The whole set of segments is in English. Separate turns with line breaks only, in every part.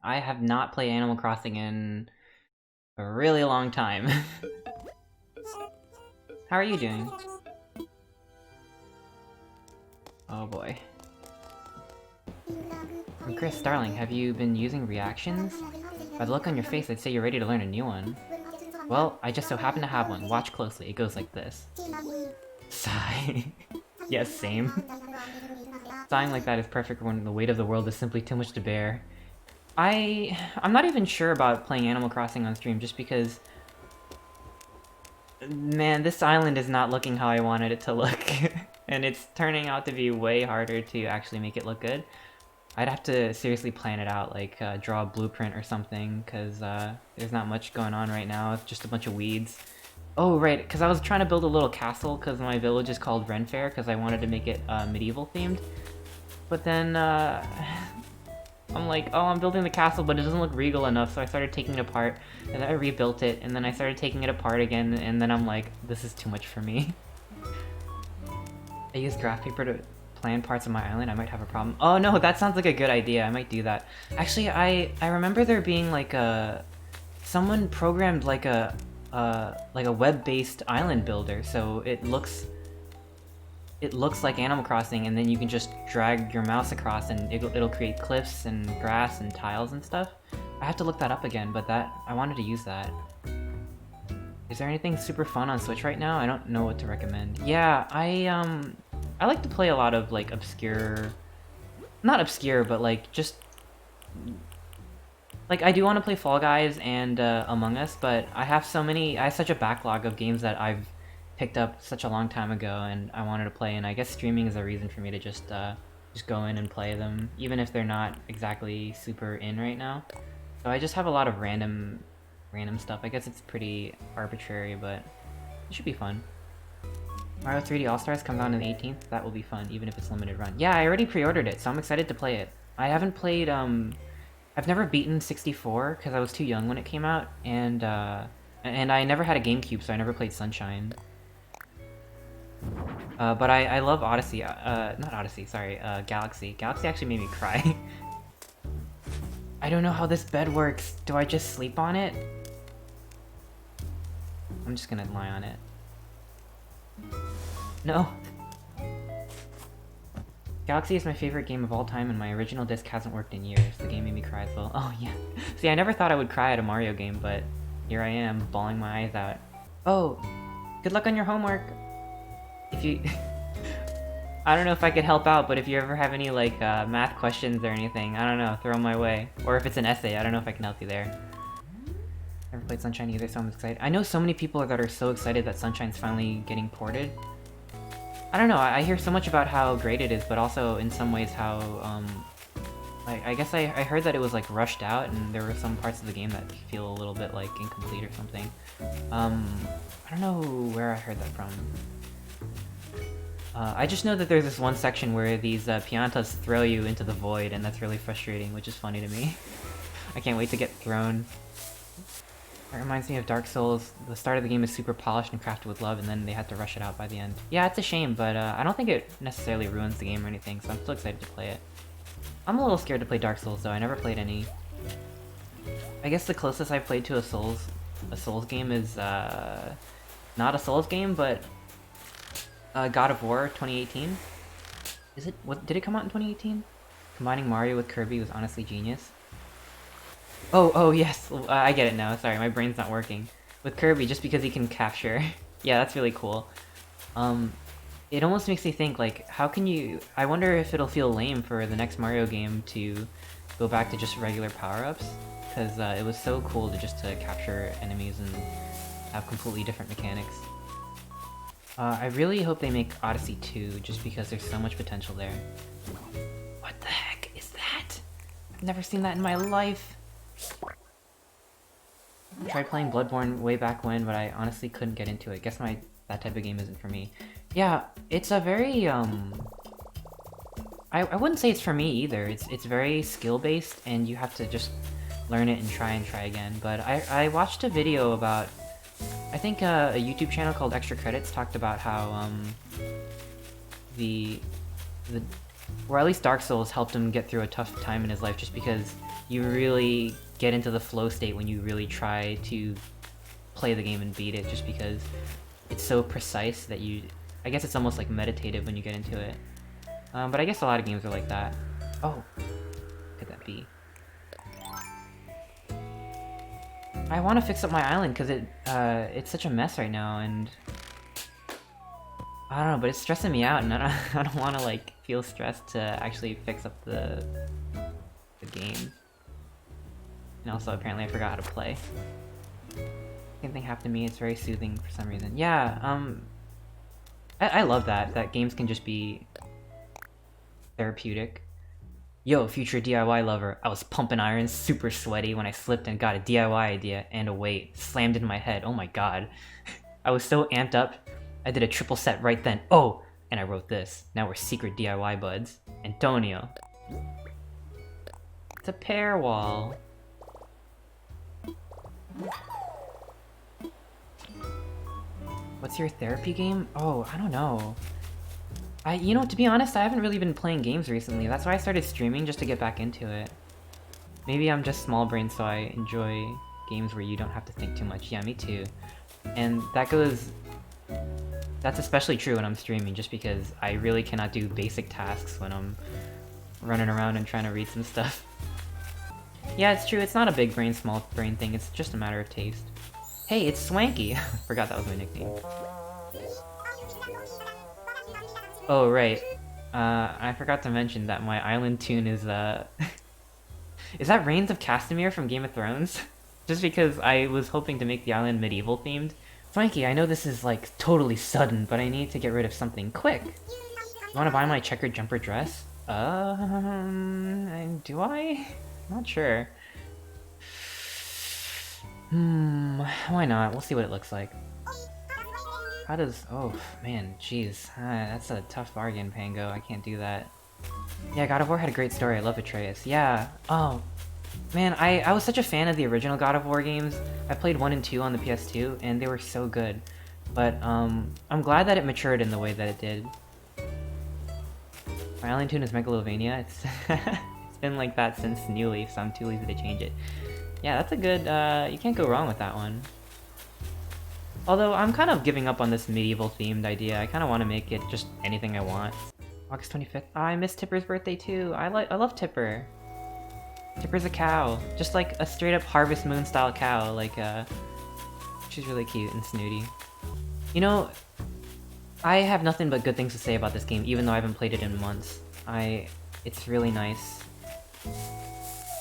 I have not played Animal Crossing in a really long time. How are you doing? Oh boy. And Chris, darling, have you been using reactions? By the look on your face, I'd say you're ready to learn a new one. Well, I just so happen to have one. Watch closely. It goes like this. Sigh. Yes, same. Sighing like that is perfect when the weight of the world is simply too much to bear. I'm not even sure about playing Animal Crossing on stream just because... Man, this island is not looking how I wanted it to look. And it's turning out to be way harder to actually make it look good. I'd have to seriously plan it out, like draw a blueprint or something, because there's not much going on right now. It's just a bunch of weeds. Oh, right, because I was trying to build a little castle because my village is called Ren Fair because I wanted to make it medieval themed. But then I'm like, oh, I'm building the castle, but it doesn't look regal enough, so I started taking it apart, and then I rebuilt it, and then I started taking it apart again, and then I'm like, this is too much for me. I used graph paper to plan parts of my island. I might have a problem. Oh no, that sounds like a good idea. I might do that. Actually, I remember there being like a... Someone programmed like a web-based island builder, so it looks like Animal Crossing, and then you can just drag your mouse across and it'll create cliffs and grass and tiles and stuff. I have to look that up again, but I wanted to use that. Is there anything super fun on Switch right now? I don't know what to recommend. Yeah, I like to play a lot of like obscure... Not obscure, but like just... Like, I do want to play Fall Guys and Among Us, but I have such a backlog of games that I've picked up such a long time ago and I wanted to play, and I guess streaming is a reason for me to just go in and play them, even if they're not exactly super in right now. So I just have a lot of random stuff. I guess it's pretty arbitrary, but it should be fun. Mario 3D All-Stars comes out on the 18th. That will be fun, even if it's limited run. Yeah, I already pre-ordered it, so I'm excited to play it. I haven't played, I've never beaten 64, because I was too young when it came out, and I never had a GameCube, so I never played Sunshine. But I love Odyssey, not Odyssey, sorry, Galaxy. Galaxy actually made me cry. I don't know how this bed works. Do I just sleep on it? I'm just gonna lie on it. No. Galaxy is my favorite game of all time, and my original disc hasn't worked in years. The game made me cry as well. Oh, yeah. See, I never thought I would cry at a Mario game, but here I am, bawling my eyes out. Oh, good luck on your homework. If you... I don't know if I could help out, but if you ever have any, like, math questions or anything, I don't know, throw them my way. Or if it's an essay, I don't know if I can help you there. Never played Sunshine either, so I'm excited. I know so many people that are so excited that Sunshine's finally getting ported. I don't know, I hear so much about how great it is, but also in some ways how, I guess I heard that it was, like, rushed out, and there were some parts of the game that feel a little bit, like, incomplete or something. I don't know where I heard that from. I just know that there's this one section where these piantas throw you into the void, and that's really frustrating, which is funny to me. I can't wait to get thrown. It reminds me of Dark Souls. The start of the game is super polished and crafted with love, and then they had to rush it out by the end. Yeah, it's a shame, but I don't think it necessarily ruins the game or anything, so I'm still excited to play it. I'm a little scared to play Dark Souls, though. I never played any. I guess the closest I've played to a Souls game is not a Souls game, but God of War 2018. Is it? What did it come out in 2018? Combining Mario with Kirby was honestly genius. Oh yes, I get it now. Sorry, my brain's not working. With Kirby, just because he can capture. Yeah, that's really cool. It almost makes me think, like, how can you... I wonder if it'll feel lame for the next Mario game to go back to just regular power-ups, because it was so cool to capture enemies and have completely different mechanics. I really hope they make Odyssey 2, just because there's so much potential there. What the heck is that? I've never seen that in my life! I tried playing Bloodborne way back when, but I honestly couldn't get into it. Guess that type of game isn't for me. Yeah, it's a very, I wouldn't say it's for me either. It's very skill-based, and you have to just learn it and try again. But I watched a video about, I think a YouTube channel called Extra Credits talked about how, or at least Dark Souls helped him get through a tough time in his life just because you really get into the flow state when you really try to play the game and beat it, just because it's so precise that I guess it's almost like meditative when you get into it. But I guess a lot of games are like that. Oh, could that be? I want to fix up my island because it's such a mess right now, and I don't know, but it's stressing me out, and I don't want to like feel stressed to actually fix up the game. And also, apparently, I forgot how to play. Same thing happened to me. It's very soothing for some reason. Yeah, I love that games can just be therapeutic. Yo, future DIY lover, I was pumping iron, super sweaty when I slipped and got a DIY idea and a weight slammed into my head. Oh my god. I was so amped up, I did a triple set right then. Oh, and I wrote this. Now we're secret DIY buds. Antonio. It's a pair wall. What's your therapy game? Oh, I don't know. You know, to be honest, I haven't really been playing games recently. That's why I started streaming, just to get back into it. Maybe I'm just small brain, so I enjoy games where you don't have to think too much. Yeah, me too. And that's especially true when I'm streaming, just because I really cannot do basic tasks when I'm running around and trying to read some stuff. Yeah, it's true, it's not a big brain, small brain thing, it's just a matter of taste. Hey, it's Swanky! Forgot that was my nickname. Oh, right. I forgot to mention that my island tune is, is that Reigns of Castamere from Game of Thrones? Just because I was hoping to make the island medieval themed. Swanky, I know this is, like, totally sudden, but I need to get rid of something quick. You wanna buy my checkered jumper dress? Do I? Not sure. Why not? We'll see what it looks like. How does... oh, man, jeez. That's a tough bargain, Pango. I can't do that. Yeah, God of War had a great story. I love Atreus. Yeah. Oh. Man, I was such a fan of the original God of War games. I played 1 and 2 on the PS2, and they were so good. But, I'm glad that it matured in the way that it did. My island tune is Megalovania. It's... it's been like that since New Leaf, so I'm too lazy to change it. Yeah, that's a good... you can't go wrong with that one. Although, I'm kind of giving up on this medieval-themed idea. I kind of want to make it just anything I want. August 25th. Oh, I missed Tipper's birthday too. I love Tipper. Tipper's a cow. Just like a straight-up Harvest Moon style cow. Like, she's really cute and snooty. You know, I have nothing but good things to say about this game, even though I haven't played it in months. It's really nice.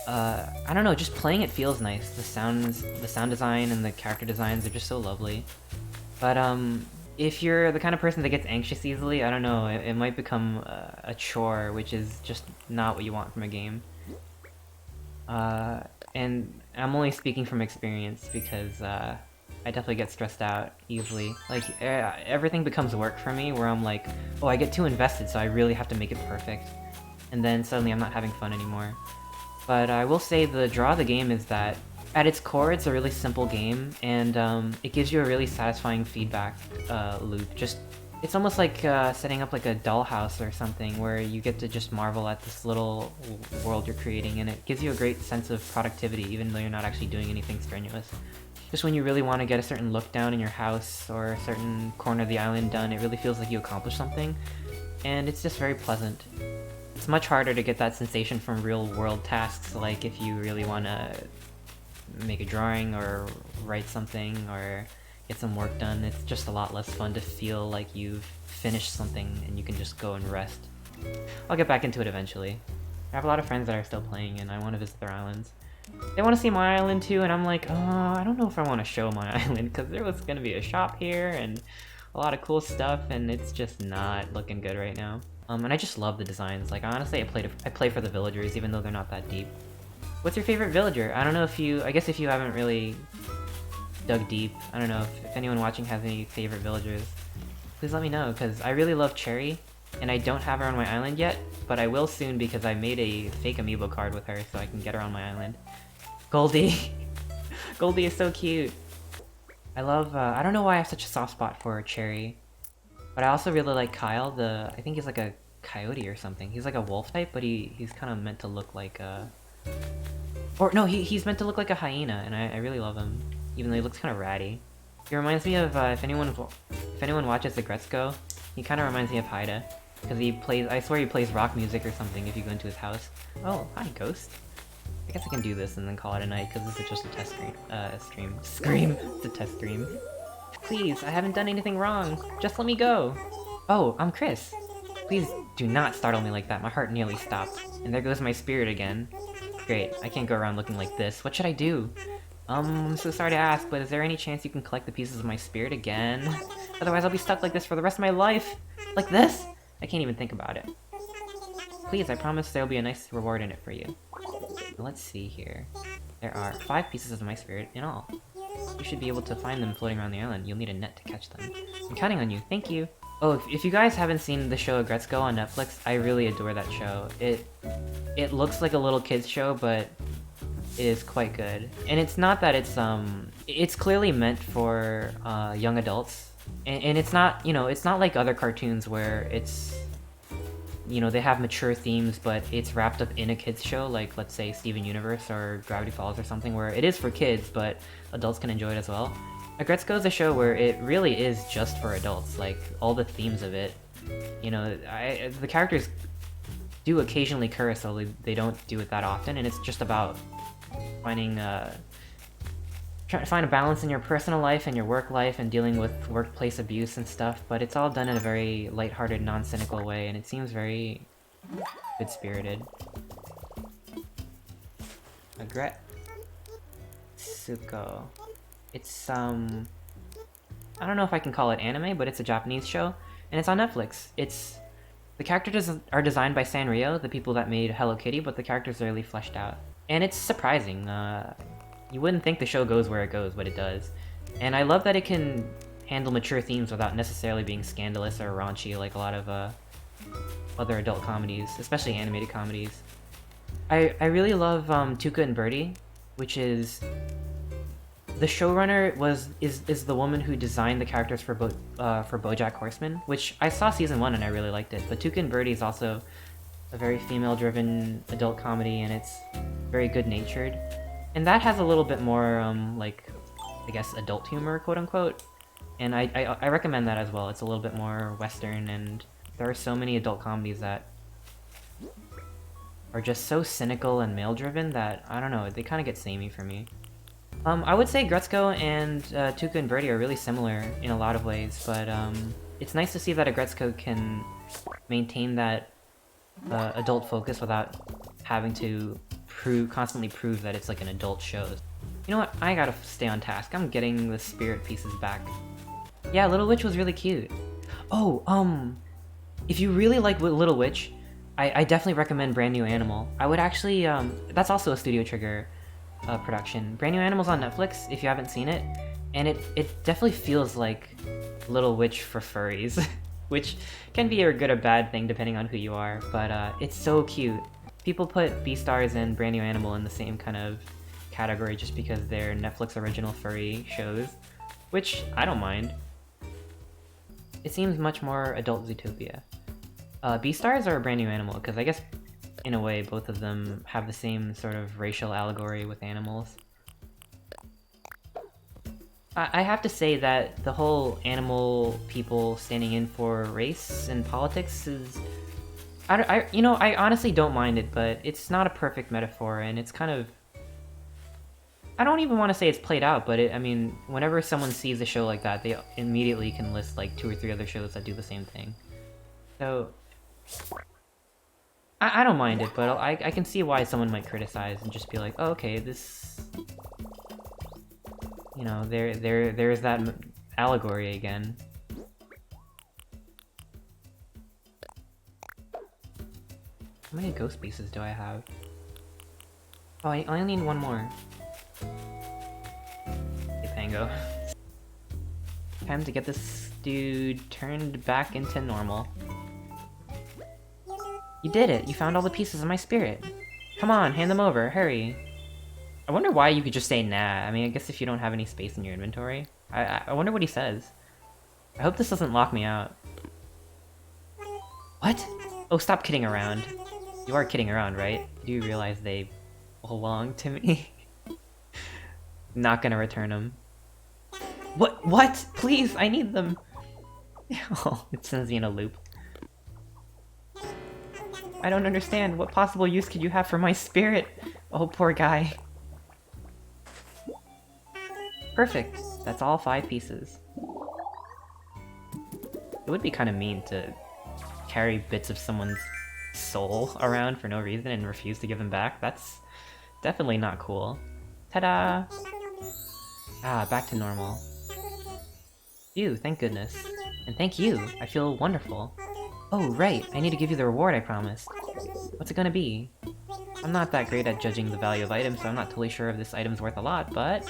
I don't know, just playing it feels nice. The sound design and the character designs are just so lovely. But, if you're the kind of person that gets anxious easily, I don't know, it might become a chore, which is just not what you want from a game. And I'm only speaking from experience, because, I definitely get stressed out easily. Like, everything becomes work for me, where I'm like, oh, I get too invested, so I really have to make it perfect. And then suddenly I'm not having fun anymore. But I will say the draw of the game is that, at its core, it's a really simple game, and it gives you a really satisfying feedback loop. It's almost like setting up like a dollhouse or something, where you get to just marvel at this little world you're creating, and it gives you a great sense of productivity, even though you're not actually doing anything strenuous. Just when you really want to get a certain look down in your house, or a certain corner of the island done, it really feels like you accomplished something, and it's just very pleasant. It's much harder to get that sensation from real-world tasks, like if you really want to make a drawing or write something or get some work done. It's just a lot less fun to feel like you've finished something and you can just go and rest. I'll get back into it eventually. I have a lot of friends that are still playing and I want to visit their islands. They want to see my island too, and I'm like, I don't know if I want to show my island, because there was going to be a shop here and a lot of cool stuff, and it's just not looking good right now. And I just love the designs. Like, honestly, I play for the villagers, even though they're not that deep. What's your favorite villager? I don't know if you... I guess if you haven't really dug deep, I don't know if anyone watching has any favorite villagers. Please let me know, because I really love Cherry, and I don't have her on my island yet, but I will soon because I made a fake amiibo card with her so I can get her on my island. Goldie! Goldie is so cute! I love... I don't know why I have such a soft spot for Cherry. But I also really like Kyle, I think he's like a coyote or something. He's like a wolf type, but he's kind of meant to look like Or no, he's meant to look like a hyena, and I really love him, even though he looks kind of ratty. He reminds me of if anyone watches the Gretzko, he kind of reminds me of Haida, because he plays. I swear he plays rock music or something if you go into his house. Oh, hi, Ghost. I guess I can do this and then call it a night because this is just a test stream. It's a test stream. Please, I haven't done anything wrong. Just let me go. Oh, I'm Chris. Please do not startle me like that. My heart nearly stopped. And there goes my spirit again. Great, I can't go around looking like this. What should I do? I'm so sorry to ask, but is there any chance you can collect the pieces of my spirit again? Otherwise I'll be stuck like this for the rest of my life! Like this? I can't even think about it. Please, I promise there'll be a nice reward in it for you. Let's see here. There are 5 pieces of my spirit in all. You should be able to find them floating around the island. You'll need a net to catch them. I'm counting on you. Thank you! Oh, if you guys haven't seen the show Gretzko on Netflix, I really adore that show. It looks like a little kid's show, but it is quite good. And it's not that it's clearly meant for young adults. And it's not, you know, it's not like other cartoons where it's, you know, they have mature themes, but it's wrapped up in a kid's show, like, let's say, Steven Universe or Gravity Falls or something, where it is for kids, but adults can enjoy it as well. Gretzko is a show where it really is just for adults, like, all the themes of it. You know, the characters do occasionally curse, although they don't do it that often, and it's just about finding, trying to find a balance in your personal life and your work life and dealing with workplace abuse and stuff, but it's all done in a very lighthearted, non-cynical way, and it seems very good-spirited. Agretsuko. It's, I don't know if I can call it anime, but it's a Japanese show, and it's on Netflix. The characters are designed by Sanrio, the people that made Hello Kitty, but the characters are really fleshed out. And it's surprising. You wouldn't think the show goes where it goes, but it does. And I love that it can handle mature themes without necessarily being scandalous or raunchy like a lot of other adult comedies, especially animated comedies. I really love Tuca and Birdie, which is... The showrunner is the woman who designed the characters for BoJack Horseman, which I saw season 1 and I really liked it. But Tuca and Birdie is also a very female-driven adult comedy, and it's very good-natured. And that has a little bit more, like, I guess, adult humor, quote-unquote. And I recommend that as well. It's a little bit more Western, and there are so many adult comedies that are just so cynical and male-driven that, I don't know, they kind of get samey for me. I would say Gretzko and Tuca and Birdie are really similar in a lot of ways, but it's nice to see that a Gretzko can maintain that adult focus without having to constantly prove that it's like an adult show. You know what? I gotta stay on task. I'm getting the spirit pieces back. Yeah, Little Witch was really cute. Oh, if you really like Little Witch, I definitely recommend Brand New Animal. I would actually, that's also a Studio Trigger production. Brand New Animal's on Netflix, if you haven't seen it, and it definitely feels like Little Witch for furries, which can be a good or bad thing depending on who you are, but it's so cute. People put Beastars and Brand New Animal in the same kind of category just because they're Netflix original furry shows, which I don't mind. It seems much more adult Zootopia. Beastars or Brand New Animal, because I guess in a way both of them have the same sort of racial allegory with animals. I have to say that the whole animal people standing in for race and politics is... I honestly don't mind it, but it's not a perfect metaphor, and it's kind of... I don't even want to say it's played out, but I mean, whenever someone sees a show like that, they immediately can list like 2 or 3 other shows that do the same thing. So... I don't mind it, but I can see why someone might criticize and just be like, oh, okay, this... You know, there's that allegory again. How many ghost pieces do I have? Oh, I only need 1 more. Hey, Pango. Time to get this dude turned back into normal. You did it! You found all the pieces of my spirit! Come on, hand them over, hurry! I wonder why you could just say nah. I mean, I guess if you don't have any space in your inventory. I wonder what he says. I hope this doesn't lock me out. What? Oh, stop kidding around. You are kidding around, right? You do realize they belong to me. Not gonna return them. What? What? Please, I need them! Oh, it sends me in a loop. I don't understand. What possible use could you have for my spirit? Oh, poor guy. Perfect. That's all 5 pieces. It would be kind of mean to carry bits of someone's soul around for no reason and refuse to give them back. That's definitely not cool. Ta-da! Ah, back to normal. Phew, thank goodness. And thank you, I feel wonderful. Oh, right, I need to give you the reward I promised. What's it gonna be? I'm not that great at judging the value of items, so I'm not totally sure if this item's worth a lot, but...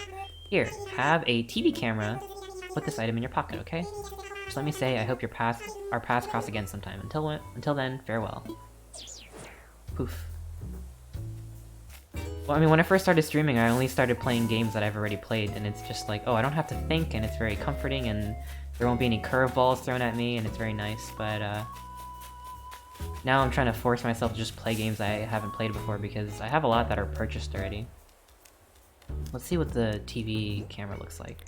Here, have a TV camera. Put this item in your pocket, okay? Just let me say, I hope our paths cross again sometime. Until then, farewell. Poof. Well, I mean, when I first started streaming, I only started playing games that I've already played, and it's just like, oh, I don't have to think, and it's very comforting, and there won't be any curveballs thrown at me, and it's very nice, but, now I'm trying to force myself to just play games I haven't played before, because I have a lot that are purchased already. Let's see what the TV camera looks like.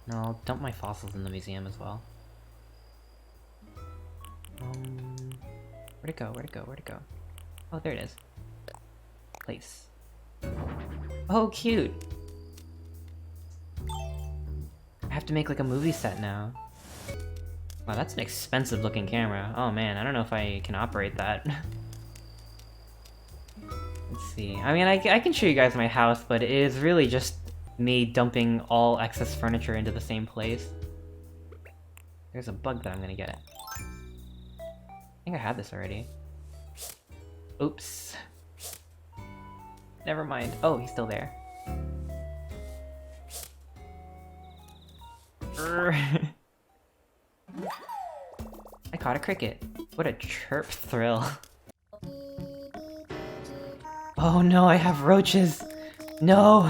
No, I'll dump my fossils in the museum as well. Where'd it go? Where'd it go? Where'd it go? Oh, there it is. Place. Oh, cute! I have to make like a movie set now. Wow, that's an expensive looking camera. Oh man, I don't know if I can operate that. Let's see. I mean, I can show you guys my house, but it is really just me dumping all excess furniture into the same place. There's a bug that I'm gonna get. I think I had this already. Oops. Never mind. Oh, he's still there. I caught a cricket. What a chirp thrill. Oh no, I have roaches! No!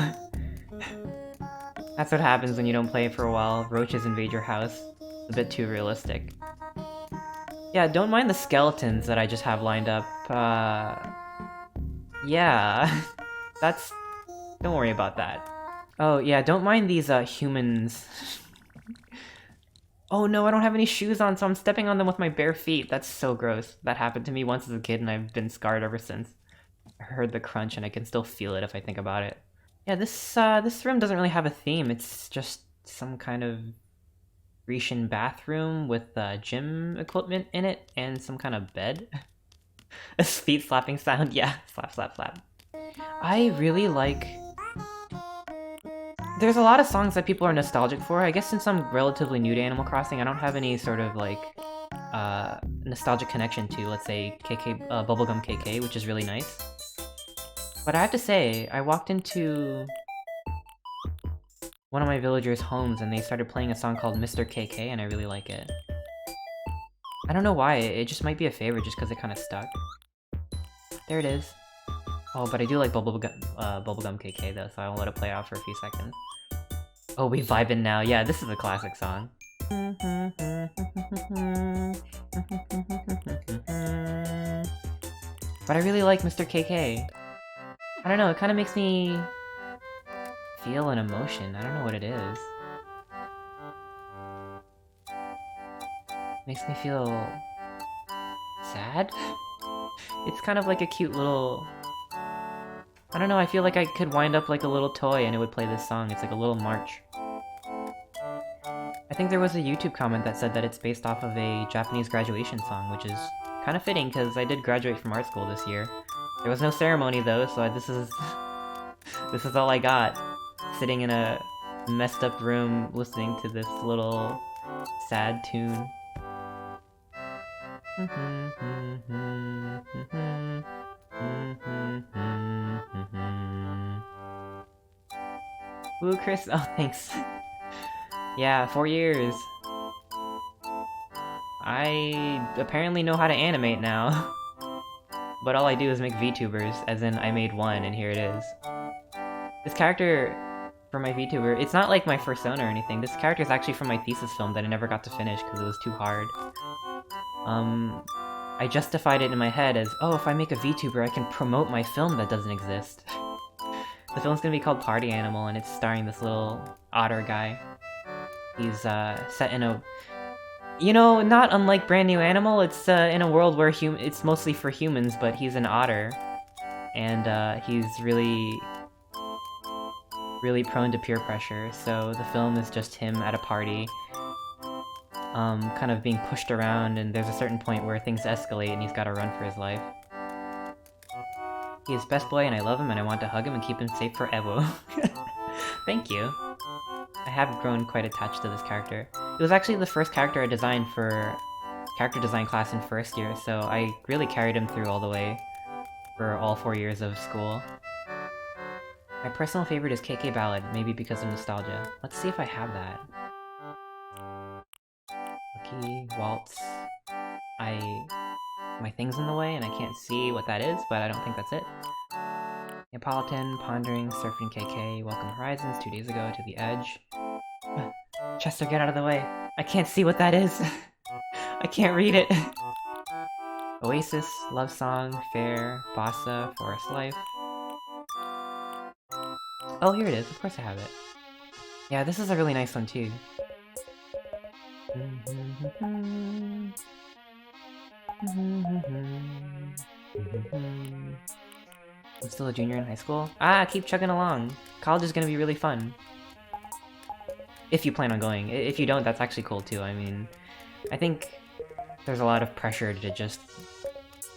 That's what happens when you don't play for a while. Roaches invade your house. It's a bit too realistic. Yeah, don't mind the skeletons that I just have lined up. Yeah. That's... Don't worry about that. Oh, yeah, don't mind these, humans. Oh no, I don't have any shoes on, so I'm stepping on them with my bare feet. That's so gross. That happened to me once as a kid, and I've been scarred ever since. I heard the crunch, and I can still feel it if I think about it. Yeah, this room doesn't really have a theme. It's just some kind of Grecian bathroom with, gym equipment in it, and some kind of bed. A feet slapping sound, yeah. Slap, slap, slap. I really like... There's a lot of songs that people are nostalgic for. I guess since I'm relatively new to Animal Crossing, I don't have any sort of, like, nostalgic connection to, let's say, Bubblegum KK, which is really nice. But I have to say, I walked into one of my villagers' homes and they started playing a song called Mr. KK, and I really like it. I don't know why, it just might be a favorite just because it kind of stuck. There it is. Oh, but I do like Bubblegum KK though, so I'll let it play out for a few seconds. Oh, we vibing now. Yeah, this is a classic song. But I really like Mr. KK. I don't know, it kind of makes me feel an emotion. I don't know what it is. Makes me feel sad? It's kind of like a cute little... I don't know, I feel like I could wind up like a little toy and it would play this song. It's like a little march. I think there was a YouTube comment that said that it's based off of a Japanese graduation song, which is kind of fitting because I did graduate from art school this year. There was no ceremony though, so this is this is all I got. Sitting in a messed up room listening to this little sad tune. Ooh, Chris. Oh, thanks. Yeah, 4 years. I apparently know how to animate now. But all I do is make VTubers, as in I made one, and here it is. This character for my VTuber, it's not like my persona or anything. This character is actually from my thesis film that I never got to finish because it was too hard. I justified it in my head as, oh, if I make a VTuber, I can promote my film that doesn't exist. The film's gonna be called Party Animal, and it's starring this little otter guy. He's set in a... You know, not unlike Brand New Animal, it's in a world where it's mostly for humans, but he's an otter. And he's really prone to peer pressure, so the film is just him at a party, kind of being pushed around, and there's a certain point where things escalate and he's gotta run for his life. He is best boy and I love him and I want to hug him and keep him safe forever. Thank you. I have grown quite attached to this character. It was actually the first character I designed for character design class in first year, so I really carried him through all the way for all 4 years of school. My personal favorite is KK Ballad, maybe because of nostalgia. Let's see if I have that. Lucky, Waltz... My thing's in the way and I can't see what that is, but I don't think that's it. Neapolitan, Pondering, Surfing KK, Welcome Horizons, 2 days ago, To the Edge. Chester, get out of the way! I can't see what that is! I can't read it! Oasis, Love Song, Fair, Bossa, Forest Life. Oh, here it is. Of course I have it. Yeah, this is a really nice one, too. I'm still a junior in high school. Ah, keep chugging along. College is gonna be really fun. If you plan on going. If you don't, that's actually cool, too. I mean, I think there's a lot of pressure to just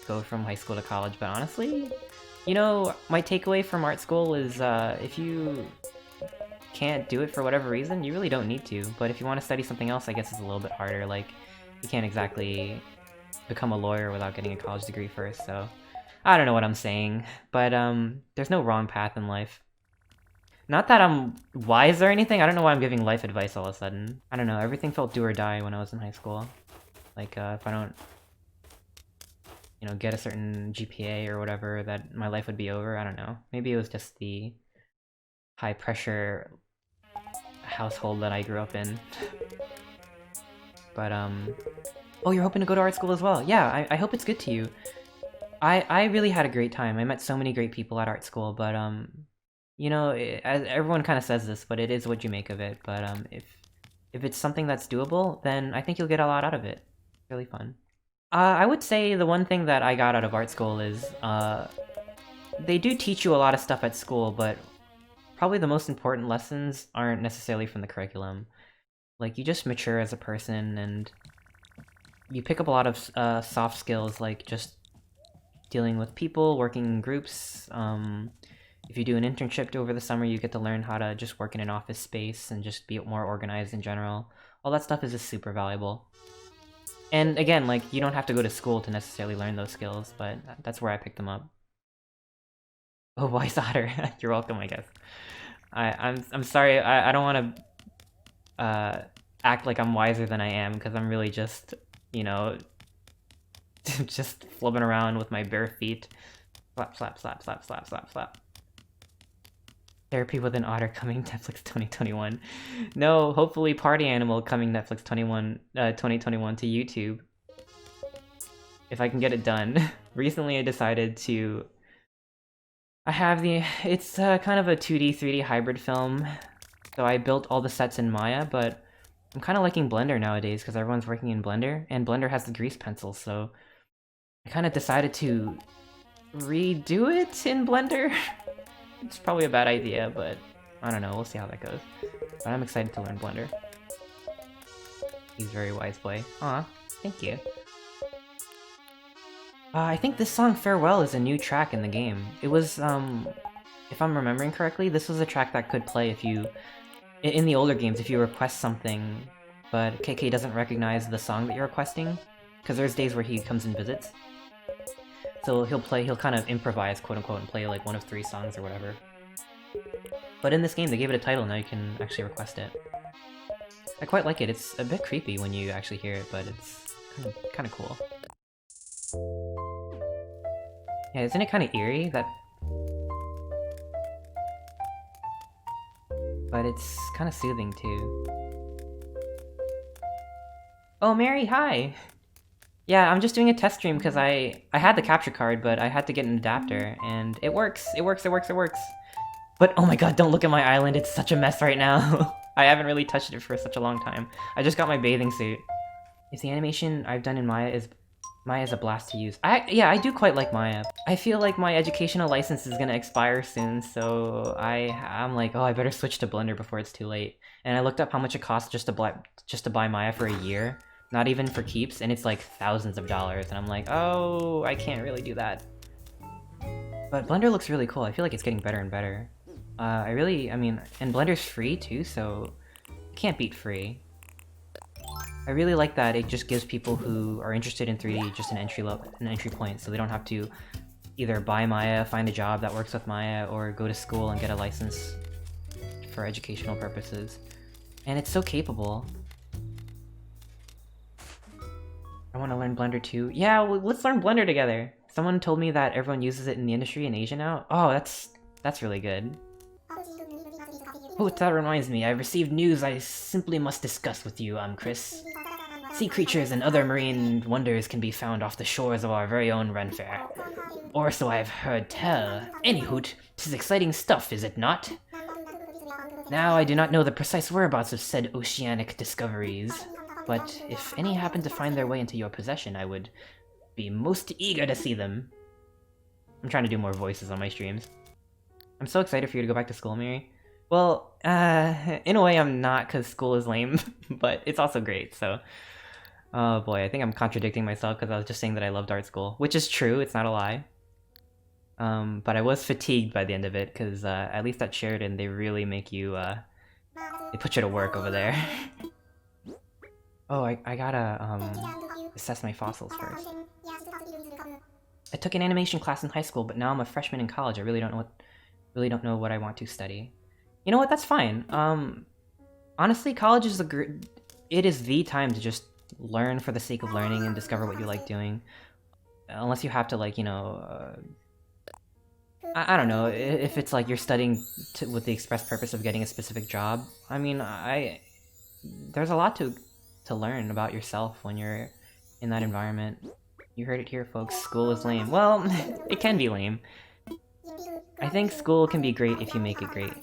go from high school to college, but honestly, you know, my takeaway from art school is, if you can't do it for whatever reason, you really don't need to. But if you want to study something else, I guess it's a little bit harder. Like, you can't exactly become a lawyer without getting a college degree first, so... I don't know what I'm saying, but, there's no wrong path in life. Not that I'm wise or anything, I don't know why I'm giving life advice all of a sudden. I don't know, everything felt do or die when I was in high school. Like, if I don't... you know, get a certain GPA or whatever, that my life would be over, I don't know. Maybe it was just the high-pressure household that I grew up in. But, oh, you're hoping to go to art school as well? Yeah, I hope it's good to you. I really had a great time. I met so many great people at art school, but, you know, everyone kind of says this, but it is what you make of it. But, if it's something that's doable, then I think you'll get a lot out of it. It's really fun. I would say the one thing that I got out of art school is, they do teach you a lot of stuff at school, but probably the most important lessons aren't necessarily from the curriculum. Like, you just mature as a person, and you pick up a lot of soft skills, like just dealing with people, working in groups. If you do an internship over the summer, you get to learn how to just work in an office space and just be more organized in general. All that stuff is just super valuable. And again, like, you don't have to go to school to necessarily learn those skills, but that's where I picked them up. Oh, wise otter. You're welcome, I guess. I'm sorry, I don't want to act like I'm wiser than I am, because I'm really just, you know, just flipping around with my bare feet. Slap, slap, slap, slap, slap, slap, slap. Therapy with an Otter coming Netflix 2021. No, hopefully Party Animal coming Netflix 2021 to YouTube. If I can get it done. Recently I decided to... it's kind of a 2D, 3D hybrid film. So I built all the sets in Maya, but I'm kind of liking Blender nowadays because everyone's working in Blender, and Blender has the grease pencil, so I kind of decided to redo it in Blender. It's probably a bad idea, but I don't know, we'll see how that goes. But I'm excited to learn Blender. He's a very wise boy. Aw, thank you. I think this song, Farewell, is a new track in the game. It was, if I'm remembering correctly, this was a track that could play if you... in the older games, if you request something, but KK doesn't recognize the song that you're requesting, because there's days where he comes and visits. So he'll kind of improvise, quote-unquote, and play like one of 3 songs or whatever. But in this game, they gave it a title, now you can actually request it. I quite like it. It's a bit creepy when you actually hear it, but it's kind of cool. Yeah, isn't it kind of eerie that... But it's kind of soothing, too. Oh, Mary, hi! Yeah, I'm just doing a test stream because I had the capture card, but I had to get an adapter, and it works. It works. It works. It works. But oh my god, don't look at my island. It's such a mess right now. I haven't really touched it for such a long time. I just got my bathing suit. If the animation I've done in Maya is a blast to use. Yeah, I do quite like Maya. I feel like my educational license is gonna expire soon, so I'm like, oh, I better switch to Blender before it's too late. And I looked up how much it costs just to buy Maya for a year, not even for keeps, and it's like thousands of dollars. And I'm like, oh, I can't really do that. But Blender looks really cool. I feel like it's getting better and better. I mean, and Blender's free too, so you can't beat free. I really like that it just gives people who are interested in 3D just an entry point, so they don't have to either buy Maya, find a job that works with Maya, or go to school and get a license for educational purposes. And it's so capable. I want to learn Blender too. Yeah, well, let's learn Blender together. Someone told me that everyone uses it in the industry in Asia now. Oh, that's really good. Oh, that reminds me, I've received news I simply must discuss with you, Chris. Sea creatures and other marine wonders can be found off the shores of our very own Renfair. Or so I've heard tell. Anyhoot, 'tis exciting stuff, is it not? Now, I do not know the precise whereabouts of said oceanic discoveries, but if any happen to find their way into your possession, I would be most eager to see them. I'm trying to do more voices on my streams. I'm so excited for you to go back to school, Mary. Well, in a way I'm not, because school is lame, but it's also great, so... Oh boy, I think I'm contradicting myself because I was just saying that I loved art school, which is true, it's not a lie. But I was fatigued by the end of it, because at least at Sheridan, they really make you, they put you to work over there. Oh, I gotta, assess my fossils first. I took an animation class in high school, but now I'm a freshman in college. I really don't know what I want to study. You know what? That's fine. Honestly, college is it is the time to just learn for the sake of learning and discover what you like doing. Unless you have to, like, you know, I don't know, if it's like you're studying with the express purpose of getting a specific job. I mean, there's a lot to learn about yourself when you're in that environment. You heard it here, folks. School is lame. Well, it can be lame. I think school can be great if you make it great.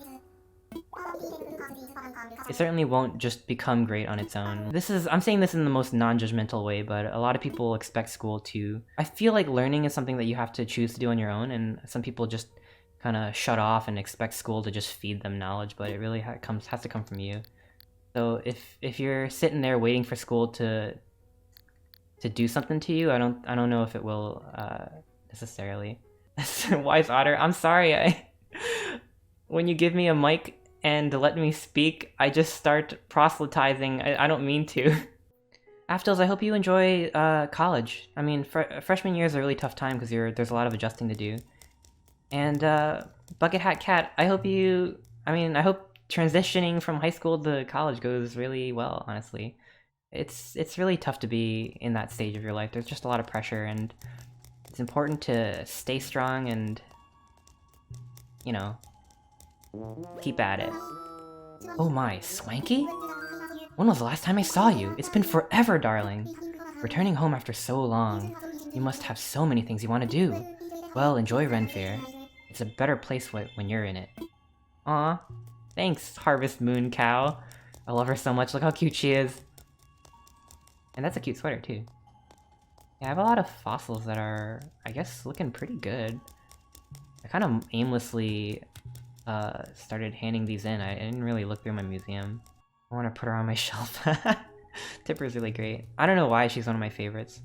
It certainly won't just become great on its own. I'm saying this in the most non-judgmental way, but a lot of people expect school to... I feel like learning is something that you have to choose to do on your own, and some people just kind of shut off and expect school to just feed them knowledge, but it really has to come from you. So if you're sitting there waiting for school to do something to you, I don't know if it will necessarily. Wise Otter, I'm sorry, when you give me a mic and let me speak, I just start proselytizing. I don't mean to. Aftils, I hope you enjoy college. I mean, freshman year is a really tough time because there's a lot of adjusting to do. And Bucket Hat Cat, I hope transitioning from high school to college goes really well, honestly. It's really tough to be in that stage of your life. There's just a lot of pressure, and it's important to stay strong and, you know, keep at it. Oh my, Swanky? When was the last time I saw you? It's been forever, darling. Returning home after so long. You must have so many things you want to do. Well, enjoy Renfair. It's a better place when you're in it. Aw. Thanks, Harvest Moon Cow. I love her so much. Look how cute she is. And that's a cute sweater, too. Yeah, I have a lot of fossils that are, I guess, looking pretty good. I kind of aimlessly started handing these in. I didn't really look through my museum. I want to put her on my shelf. Tipper's really great. I don't know why she's one of my favorites.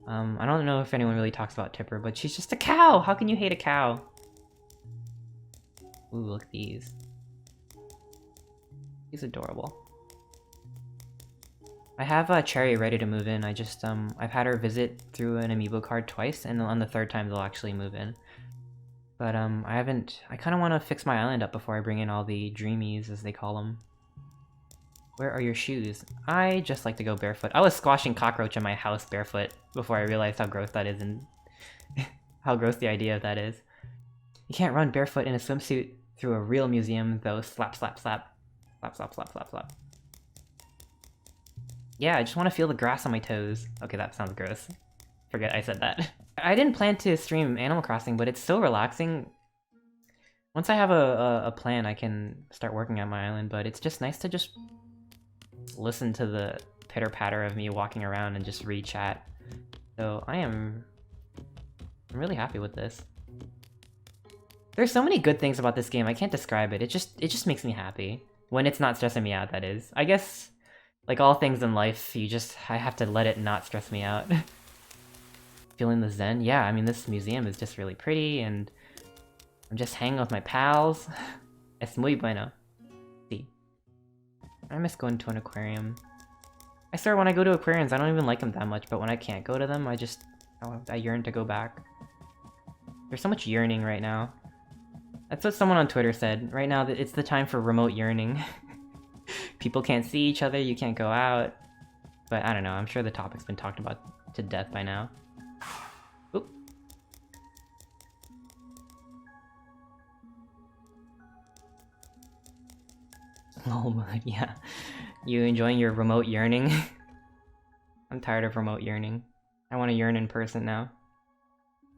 I don't know if anyone really talks about Tipper, but she's just a cow! How can you hate a cow? Ooh, look at these. She's adorable. I have Cherry ready to move in. I've had her visit through an amiibo card twice, and on the third time they'll actually move in. But I kind of want to fix my island up before I bring in all the dreamies, as they call them. Where are your shoes? I just like to go barefoot. I was squashing cockroach in my house barefoot before I realized how gross that is and how gross the idea of that is. You can't run barefoot in a swimsuit through a real museum, though. Slap, slap, slap. Slap, slap, slap, slap, slap. yeah, I just want to feel the grass on my toes. Okay, that sounds gross. Forget I said that. I didn't plan to stream Animal Crossing, but it's so relaxing. Once I have a plan, I can start working on my island, but it's just nice to just listen to the pitter-patter of me walking around and just read chat. So I'm really happy with this. There's so many good things about this game, I can't describe it. It just makes me happy. When it's not stressing me out, that is. I guess, like all things in life, I have to let it not stress me out. Feeling the zen? Yeah, I mean, this museum is just really pretty, and I'm just hanging with my pals. Es muy bueno. Sí. I miss going to an aquarium. I swear, when I go to aquariums, I don't even like them that much, but when I can't go to them, I yearn to go back. There's so much yearning right now. That's what someone on Twitter said. Right now, it's the time for remote yearning. People can't see each other, you can't go out. But I don't know, I'm sure the topic's been talked about to death by now. Oop. Oh, yeah. You enjoying your remote yearning? I'm tired of remote yearning. I want to yearn in person now.